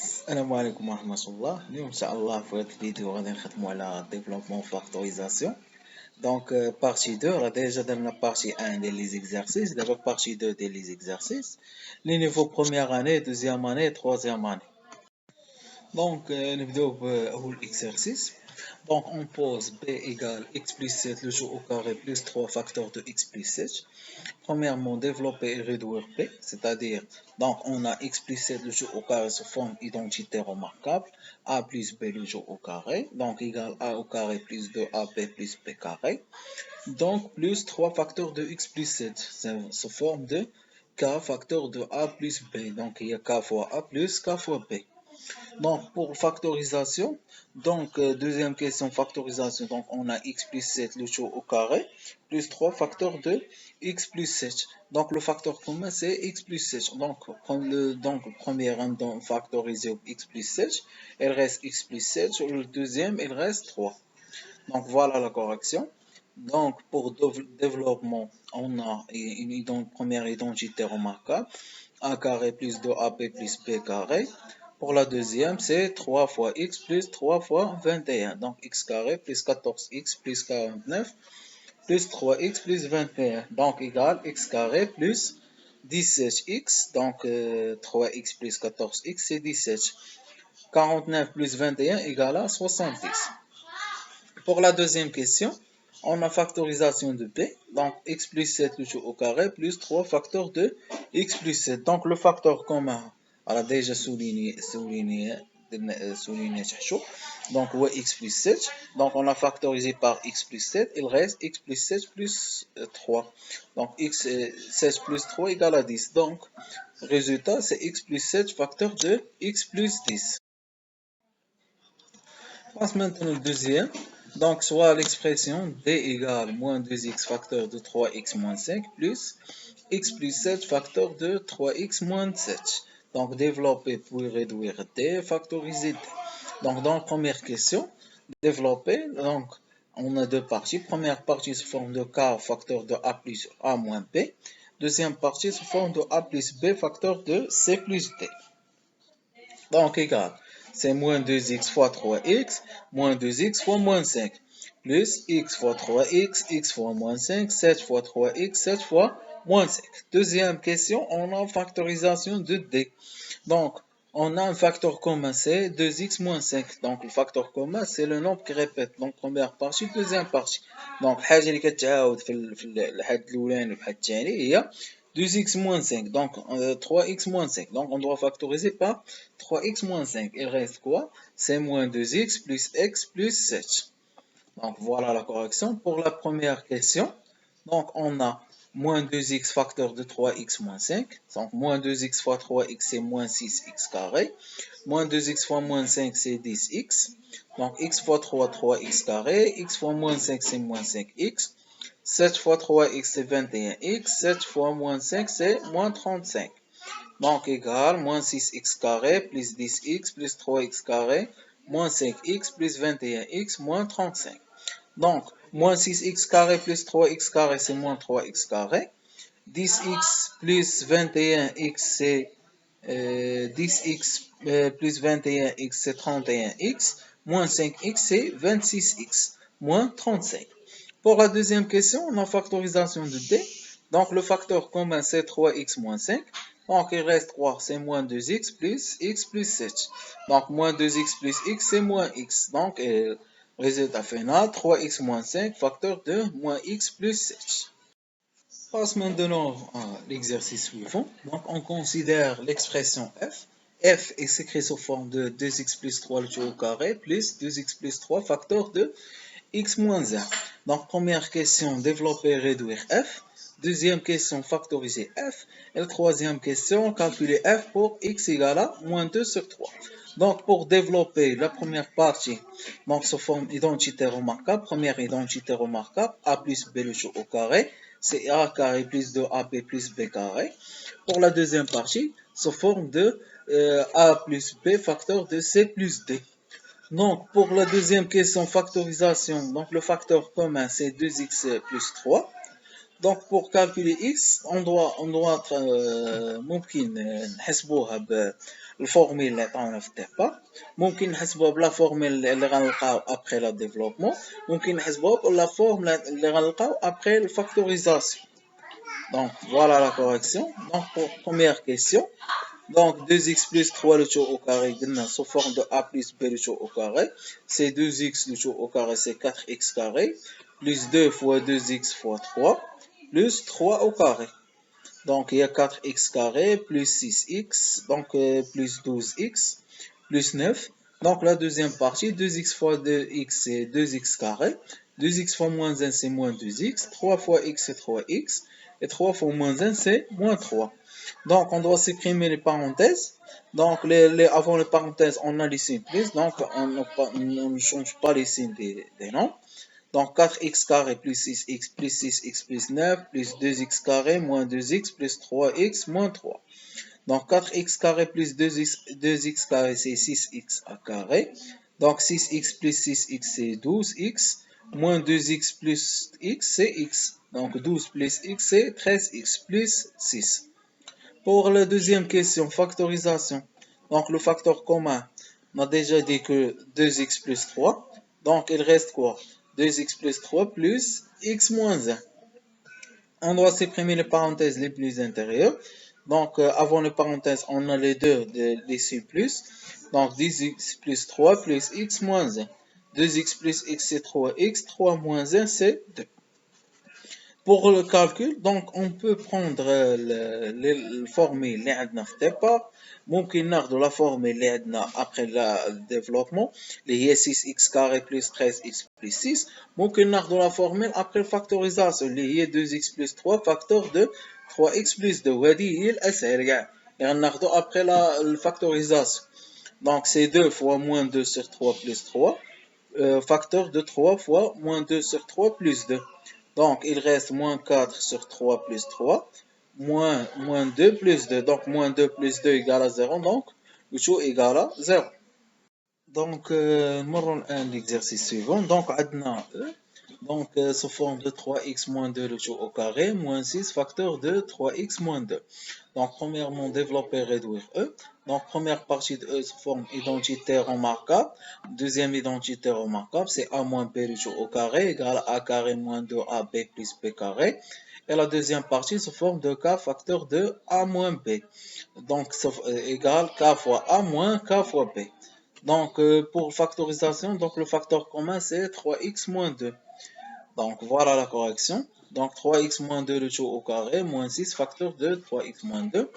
السلام عليكم ورحمة الله. اليوم إن شاء الله في هذا الفيديو غادي نخدمو على ديفلوبمون فاكتوريزاسيون. دونك بارتي 2 راه ديجا درنا بارتي 1 ديال لي زيكزارسيس، دابا بارتي 2 ديال لي زيكزارسيس لي نيفو بروميير اني دوزيام اني تروازيام اني. دونك نبداو بأول exercice. Donc on pose b égale x plus 7 le jeu au carré plus 3 facteurs de x plus 7. Premièrement, développer et réduire p, c'est-à-dire, donc on a x plus 7 le jeu au carré sous forme identitaire remarquable, a plus b le jeu au carré, donc égale a au carré plus 2ab plus b carré, donc plus 3 facteurs de x plus 7, c'est sous forme de k facteur de a plus b, donc il y a k fois a plus k fois b. Donc, pour factorisation, donc deuxième question, factorisation, donc on a x plus 7 le tout au carré, plus 3 facteurs de x plus 7. Donc, le facteur commun, c'est x plus 7. Donc, le premier random factorisé x plus 7, il reste x plus 7. Le deuxième, il reste 3. Donc, voilà la correction. Donc, pour développement, on a une première identité remarquable, a carré plus 2ab plus b carré. Pour la deuxième, c'est 3 fois x plus 3 fois 21. Donc, x carré plus 14x plus 49 plus 3x plus 21. Donc, égal x carré plus 17x. Donc, 3x plus 14x, c'est 17. 49 plus 21 égale à 70. Pour la deuxième question, on a factorisation de p. Donc, x plus 7 le tout au carré plus 3 facteurs de x plus 7. Donc, le facteur commun, on a déjà souligné chaud. Donc, x plus 7. Donc, on a factorisé par x plus 7. Il reste x plus 7 plus 3. Donc, x 7 plus 3 égale à 10. Donc, résultat, c'est x plus 7 facteur de x plus 10. On passe maintenant au deuxième. Donc, soit l'expression d égale moins 2x facteur de 3x moins 5 plus x plus 7 facteur de 3x moins 7. Donc, développer puis réduire d, factoriser d. Donc, dans la première question, développer, donc, on a deux parties. Première partie sous forme de k facteur de a plus a moins b. Deuxième partie sous forme de a plus b facteur de c plus d. Donc, égal. C'est moins 2x fois 3x, moins 2x fois moins 5, plus x fois 3x, x fois moins 5, 7 fois 3x, 7 fois moins 5. Deuxième question, on a factorisation de d. Donc, on a un facteur commun, c'est 2x moins 5. Donc, le facteur commun, c'est le nombre qui répète. Donc, première partie, deuxième partie. Donc, الحاجة اللي كتعاود في الحد الأولاني والحد الثاني هي 2x moins 5. Donc, 3x moins 5. Donc, on doit factoriser par 3x moins 5. Il reste quoi? C'est moins 2x plus x plus 7. Donc, voilà la correction pour la première question. Donc, on a moins 2x facteur de 3x moins 5. Donc, moins 2x fois 3x, c'est moins 6x carré. Moins 2x fois moins 5, c'est 10x. Donc, x fois 3, 3x carré. X fois moins 5, c'est moins 5x. 7 fois 3x, c'est 21x. 7 fois moins 5, c'est moins 35. Donc, égal, moins 6x carré, plus 10x, plus 3x carré, moins 5x, plus 21x, moins 35. Donc, moins 6x carré plus 3x carré, c'est moins 3x carré. 10x plus 21x, c'est 10x plus 21x, c'est 31x. Moins 5x, c'est 26x, moins 35. Pour la deuxième question, on a factorisation de d. Donc, le facteur commun, c'est 3x moins 5. Donc, il reste 3, c'est moins 2x plus x plus 7. Donc, moins 2x plus x, c'est moins x. Donc, résultat final, 3x moins 5, facteur de moins x plus 7. Passe maintenant à l'exercice suivant. Donc, on considère l'expression f. F est écrit sous forme de 2x plus 3 le tout au carré plus 2x plus 3 facteur de x moins 1. Donc, première question, développer et réduire f. Deuxième question, factoriser f. Et la troisième question, calculer f pour x égale à moins 2 sur 3. Donc, pour développer la première partie, donc sous forme identité remarquable, première identité remarquable, a plus b le tout au carré, c'est a carré plus 2ab plus b carré. Pour la deuxième partie, sous forme de a plus b facteur de c plus d. Donc, pour la deuxième question, factorisation, donc le facteur commun, c'est 2x plus 3. Donc, pour calculer x, on doit ممكن نحسبوها الفورميل اللي عطاونا في الديبار، ممكن نحسبوها بلا فورميل اللي غنلقاو ابخي لا ديفلوبمون، ممكن نحسبوها بلا فورم اللي غنلقاو ابخي الفاكتوريزاسيون. Donc voilà la correction. Donc pour première question, donc 2x plus 3 le tout au carré sous forme de a plus b le tout au carré, c'est 2x le tout au carré, c'est 4x carré, plus 2 fois 2x fois 3, plus 3 au carré. Donc il y a 4x carré plus 6x, donc plus 12x, plus 9. Donc la deuxième partie, 2x fois 2x c'est 2x carré, 2x fois moins 1 c'est moins 2x, 3 fois x c'est 3x, et 3 fois moins 1 c'est moins 3. Donc on doit supprimer les parenthèses. Donc avant les parenthèses on a les signes plus, donc on ne change pas les signes des nombres. Donc 4x carré plus 6x plus 6x plus 9 plus 2x carré moins 2x plus 3x moins 3. Donc 4x carré plus 2x carré c'est 6x à carré. Donc 6x plus 6x c'est 12x. Moins 2x plus x c'est x. Donc 12 plus x c'est 13x plus 6. Pour la deuxième question, factorisation. Donc le facteur commun, on a déjà dit que 2x plus 3. Donc il reste quoi? 2x plus 3 plus x moins 1. On doit supprimer les parenthèses les plus intérieures. Donc avant les parenthèses, on a les deux les plus. Donc 10x plus 3 plus x moins 1. 2x plus x c'est 3x, 3 moins 1 c'est 2. Pour le calcul, donc on peut prendre le formule اللي عندنا في الديبار، ممكن ناخذ la formule اللي عندنا après le développement اللي هي 6x carré plus 13x plus 6، ممكن ناخذ la formule après الفاكتوريزاسيون اللي هي 2x plus 3 facteur de 3x plus 2، وهذه هي الأسهل كاع اللي غناخذو après الفاكتوريزاسيون. Donc c'est 2 fois moins 2 sur 3 plus 3 facteur de 3 fois moins 2 sur 3 plus 2. Donc, il reste moins 4 sur 3 plus 3, moins 2 plus 2. Donc, moins 2 plus 2 égale à 0. Donc, le tout égale à 0. Donc, nous l'exercice suivant. Donc, adna donc sous forme de 3x moins 2 le tout au carré, moins 6 facteur de 3x moins 2. Donc, premièrement, développer, réduire E. Donc, première partie de E sous forme identitaire remarquable. Deuxième identitaire remarquable, c'est A moins B le tout au carré égale à A carré moins 2AB plus B carré. Et la deuxième partie sous forme de K facteur de A moins B. Donc, égale K fois A moins K fois B. Donc, pour factorisation, donc le facteur commun, c'est 3x moins 2. Donc, voilà la correction. Donc, 3x moins 2 le tout au carré, moins 6 facteur de 3x moins 2.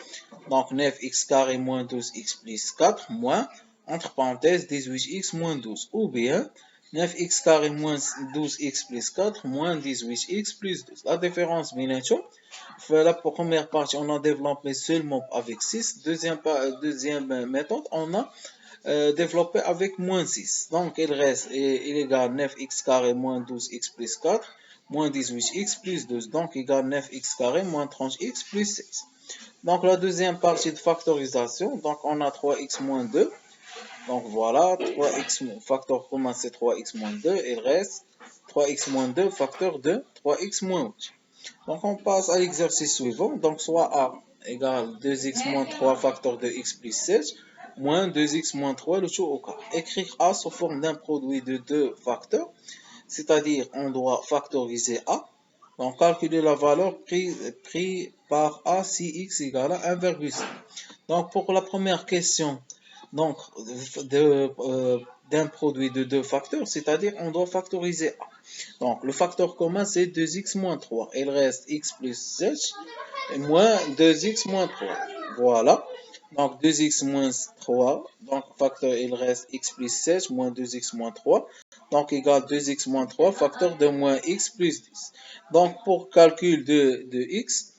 Donc, 9x carré moins 12x plus 4, moins, entre parenthèses, 18x moins 12. Ou bien, 9x carré moins 12x plus 4, moins 18x plus 12. La différence, bien sûr, la première partie, on a développé seulement avec 6. Deuxième méthode, on a développé avec moins 6. Donc, il reste, il égale 9x carré moins 12x plus 4, moins 18x plus 12. Donc, il égale 9x carré moins 30x plus 6. Donc, la deuxième partie de factorisation, donc on a 3x moins 2. Donc, voilà, 3x, facteur commun c'est 3x moins 2. Il reste 3x moins 2, facteur de 3x moins 8. Donc, on passe à l'exercice suivant. Donc, soit A égale 2x moins 3, facteur de x plus 7. Moins 2x moins 3 le tout au carré. Écrire A sous forme d'un produit de deux facteurs, c'est-à-dire on doit factoriser A. Donc calculer la valeur prise par A si x égale à 1,5. Donc pour la première question, donc d'un produit de deux facteurs, c'est-à-dire on doit factoriser A. Donc le facteur commun c'est 2x moins 3. Il reste x plus 7 et moins 2x moins 3. Voilà. Donc 2x moins 3, donc facteur il reste x plus 7 moins 2x moins 3, donc égal 2x moins 3, facteur de moins x plus 10. Donc pour calcul de x,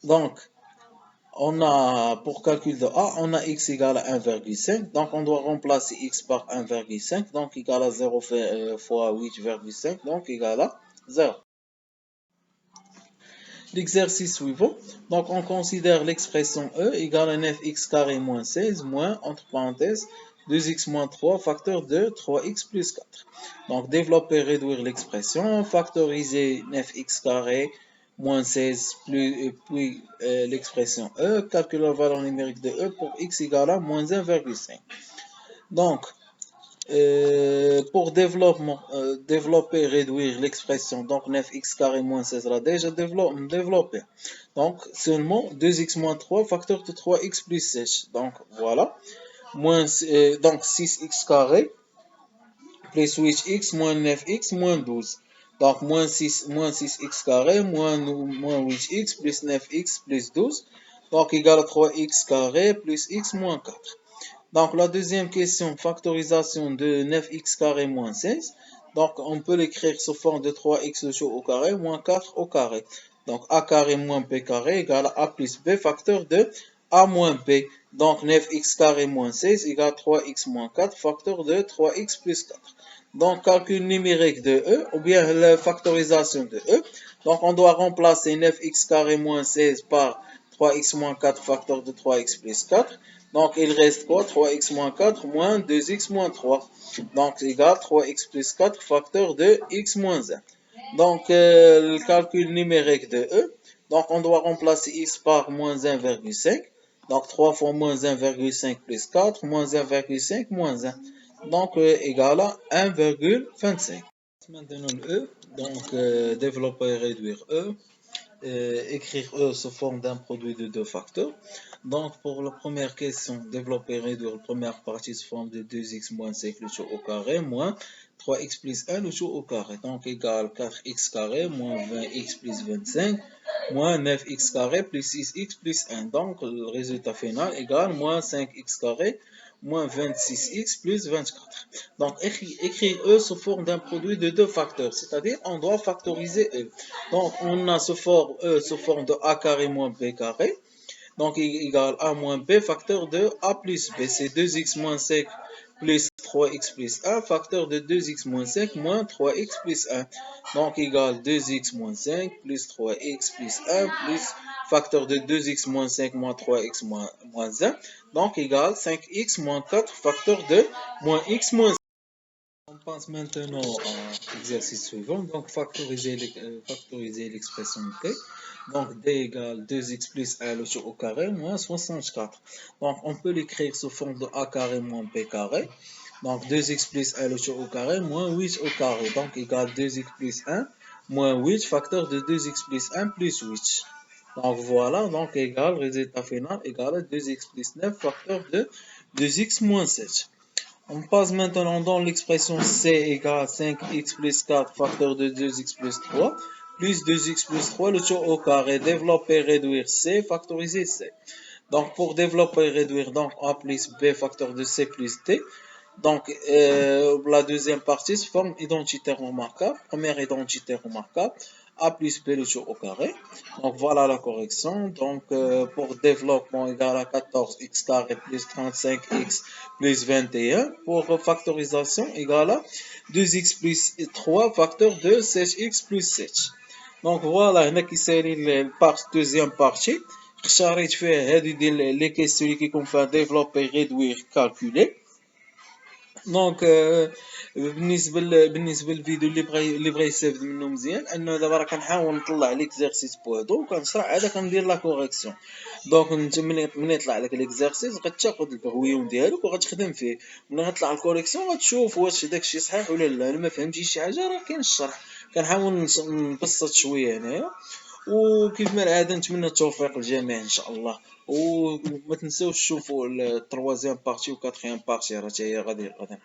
donc on a pour calcul de A, on a x égale à 1,5, donc on doit remplacer x par 1,5, donc égal à 0 fois 8,5, donc égal à 0. L'exercice suivant, donc on considère l'expression E égale à 9x carré moins 16 moins, entre parenthèses, 2x moins 3 facteur de 3x plus 4. Donc développer, réduire l'expression, factoriser 9x carré moins 16 puis l'expression E, calcule la valeur numérique de E pour x égale à moins 1,5. Donc, pour développer, réduire l'expression, donc 9x carré moins 16 là déjà développé. Donc, seulement 2x moins 3, facteur de 3x plus 7. Donc, voilà. Donc, 6x carré plus 8x moins 9x moins 12. Donc, moins 6x carré moins 8x plus 9x plus 12. Donc, égal à 3x carré plus x moins 4. Donc, la deuxième question, factorisation de 9x carré moins 16. Donc, on peut l'écrire sous forme de 3x au carré moins 4 au carré. Donc, a carré moins b carré égale à plus b facteur de a moins b. Donc, 9x carré moins 16 égale 3x moins 4 facteur de 3x plus 4. Donc, calcul numérique de E ou bien la factorisation de E. Donc, on doit remplacer 9x carré moins 16 par 3x moins 4 facteur de 3x plus 4. Donc, il reste quoi? 3x moins 4 moins 2x moins 3. Donc, égal 3x plus 4 facteur de x moins 1. Donc, le calcul numérique de E. Donc, on doit remplacer x par moins 1,5. Donc, 3 fois moins 1,5 plus 4, moins 1,5 moins 1. Donc, égal à 1,25. Maintenant, le E. Donc, développer et réduire E. Écrire E sous forme d'un produit de deux facteurs. Donc, pour la première question, développer et réduire la première partie sous forme de 2x moins 5 le tout au carré moins 3x plus 1 le tout au carré. Donc, égal 4x carré moins 20x plus 25 moins 9x carré plus 6x plus 1. Donc, le résultat final égale moins 5x carré moins 26x plus 24. Donc, écrire E sous forme d'un produit de deux facteurs, c'est-à-dire on doit factoriser E. Donc, on a sous forme E sous forme de A carré moins B carré. Donc, égal A moins B facteur de A plus B. C'est 2x moins 5 plus 3x plus 1 facteur de 2x moins 5 moins 3x plus 1. Donc, égal 2x moins 5 plus 3x plus 1 plus facteur de 2x moins 5 moins 3x moins 1. Donc, égal 5x moins 4 facteur de moins x moins 1. On passe maintenant à l'exercice suivant. Donc, factoriser l'expression t. Donc, d égale 2x plus 1 le tout au carré moins 64. Donc, on peut l'écrire sous forme de a carré moins b carré. Donc, 2x plus 1 le tout au carré moins 8 au carré. Donc, égale 2x plus 1 moins 8 facteur de 2x plus 1 plus 8. Donc, voilà. Donc, égal, résultat final égale 2x plus 9 facteur de 2x moins 7. On passe maintenant dans l'expression c égale 5x plus 4 facteur de 2x plus 3 plus 2x plus 3 le tout au carré. Développer, réduire c, factoriser c. Donc pour développer et réduire, donc a plus b facteur de c plus d. Donc la deuxième partie se forme identitaire remarquable. Première identitaire remarquable. A plus B le tout au carré. Donc voilà la correction. Donc pour développement égal à 14x carré plus 35x plus 21. Pour factorisation égal à 2x plus 3 facteur de 7x plus 7. Donc voilà, هنا كيسالي deuxième partie. اختاريت فيها هذه ديال لي كيسيون اللي كيكون فيها ديفلوبي ريدوير كالكولي. دونك بالنسبه للفيديو اللي بغى يستافد منه مزيان، انه دابا راه كنحاول نطلع ليكزارسيس بوحدو وكنشرح عاد كندير لا كوريكسيون. دونك انت ملي يطلع لك ليكزارسيس غتاخذ البغويون ديالك وغتخدم فيه، ملي غطلع الكوريكسيون غتشوف واش داكشي صحيح ولا لا. انا ما فهمتيش شي حاجه راه كاين الشرح، كنحاول نبسط شويه هنايا. وكيف ما العاده نتمنى التوفيق للجميع ان شاء الله. وما تنساوش تشوفوا التروازيام بارتي و4 بارتي راه حتى هي غادي نحطها.